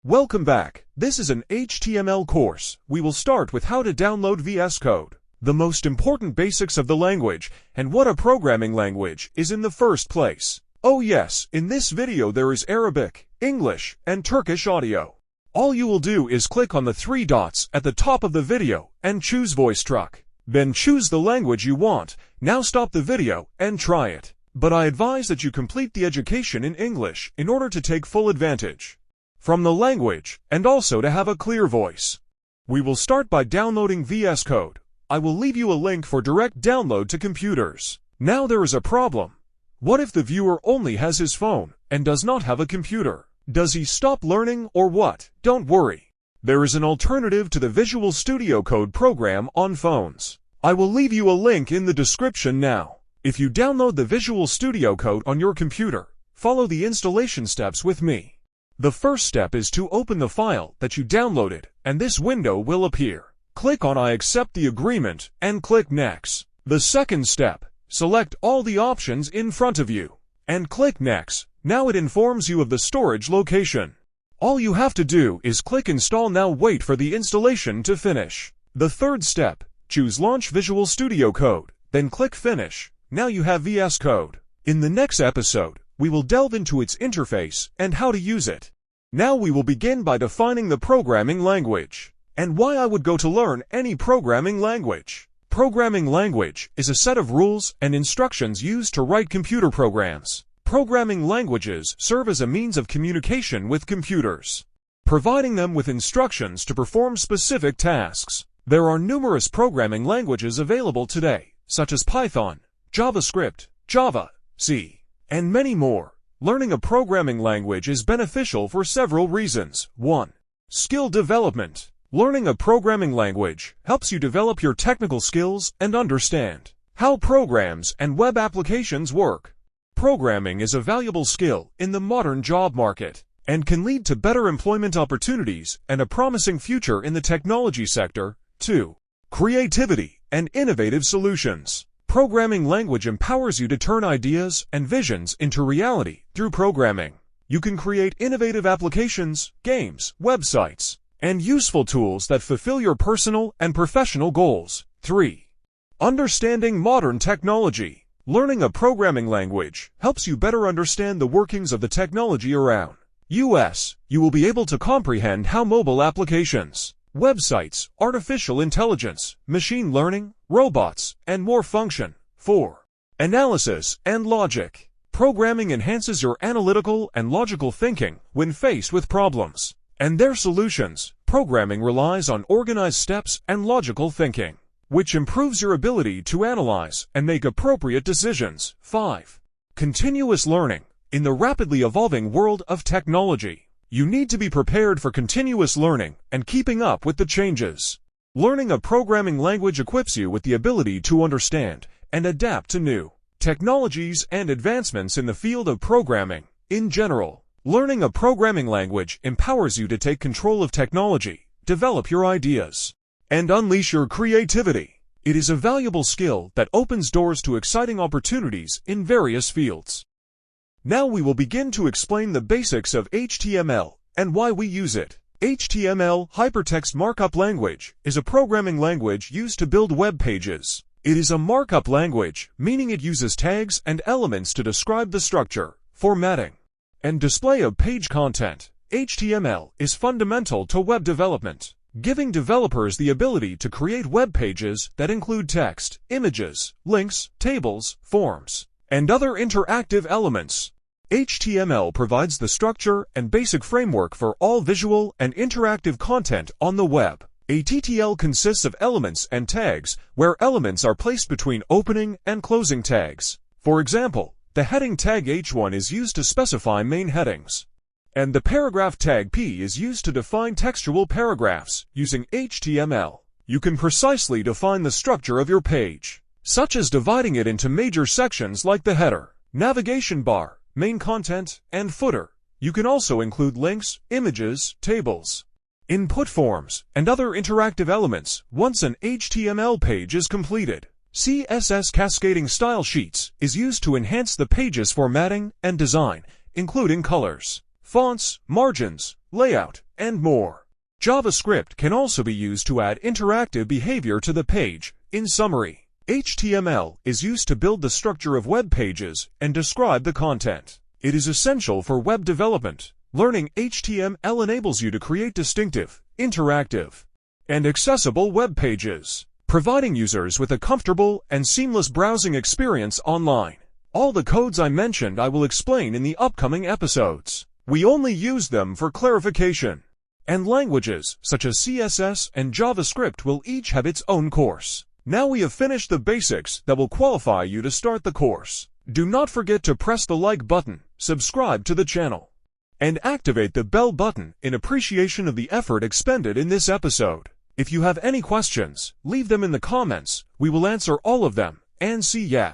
Welcome back. This is an HTML course. We will start with how to download VS Code, the most important basics of the language, and what a programming language is in the first place. Oh yes, in this video there is Arabic, English, and Turkish audio. All you will do is click on the three dots at the top of the video and choose VoiceTruck. Then choose the language you want. Now stop the video and try it. But I advise that you complete the education in English in order to take full advantage from the language and also to have a clear voice. We will start by downloading VS Code. I will leave you a link for direct download to computers. Now there is a problem. What if the viewer only has his phone and does not have a computer? Does he stop learning or what? Don't worry. There is an alternative to the Visual Studio Code program on phones. I will leave you a link in the description now. If you download the Visual Studio Code on your computer, follow the installation steps with me. The first step is to open the file that you downloaded, and this window will appear. Click on I accept the agreement and click Next. The second step, select all the options in front of you and click Next. Now it informs you of the storage location. All you have to do is click Install now. Wait for the installation to finish. The third step, choose Launch Visual Studio Code, then click Finish. Now you have VS Code. In the next episode, we will delve into its interface and how to use it. Now we will begin by defining the programming language and why I would go to learn any programming language. Programming language is a set of rules and instructions used to write computer programs. Programming languages serve as a means of communication with computers, providing them with instructions to perform specific tasks. There are numerous programming languages available today, such as Python, JavaScript, Java, C, and many more. Learning a programming language is beneficial for several reasons. 1. Skill development. Learning a programming language helps you develop your technical skills and understand how programs and web applications work. Programming is a valuable skill in the modern job market and can lead to better employment opportunities and a promising future in the technology sector. 2. Creativity and innovative solutions. Programming language empowers you to turn ideas and visions into reality through programming. You can create innovative applications, games, websites, and useful tools that fulfill your personal and professional goals. 3. Understanding modern technology. Learning a programming language helps you better understand the workings of the technology around us. You will be able to comprehend how mobile applications, websites, artificial intelligence, machine learning, robots, and more function. 4. Analysis and logic. Programming enhances your analytical and logical thinking when faced with problems and their solutions. Programming relies on organized steps and logical thinking, which improves your ability to analyze and make appropriate decisions. 5. Continuous learning. In the rapidly evolving world of technology, you need to be prepared for continuous learning and keeping up with the changes. Learning a programming language equips you with the ability to understand and adapt to new technologies and advancements in the field of programming. In general, learning a programming language empowers you to take control of technology, develop your ideas, and unleash your creativity. It is a valuable skill that opens doors to exciting opportunities in various fields. Now we will begin to explain the basics of HTML and why we use it. HTML, Hypertext Markup Language, is a programming language used to build web pages. It is a markup language, meaning it uses tags and elements to describe the structure, formatting, and display of page content. HTML is fundamental to web development, giving developers the ability to create web pages that include text, images, links, tables, forms, and other interactive elements. HTML provides the structure and basic framework for all visual and interactive content on the web. A TTL consists of elements and tags, where elements are placed between opening and closing tags. For example, the heading tag H1 is used to specify main headings, and the paragraph tag P is used to define textual paragraphs. Using HTML, you can precisely define the structure of your page, such as dividing it into major sections like the header, navigation bar, main content, and footer. You can also include links, images, tables, input forms, and other interactive elements once an HTML page is completed. CSS Cascading Style Sheets is used to enhance the page's formatting and design, including colors, fonts, margins, layout, and more. JavaScript can also be used to add interactive behavior to the page. In summary, HTML is used to build the structure of web pages and describe the content. It is essential for web development. Learning HTML enables you to create distinctive, interactive, and accessible web pages, providing users with a comfortable and seamless browsing experience online. All the codes I mentioned I will explain in the upcoming episodes. We only use them for clarification. And languages such as CSS and JavaScript will each have its own course. Now we have finished the basics that will qualify you to start the course. Do not forget to press the like button, subscribe to the channel, and activate the bell button in appreciation of the effort expended in this episode. If you have any questions, leave them in the comments. We will answer all of them, and see ya.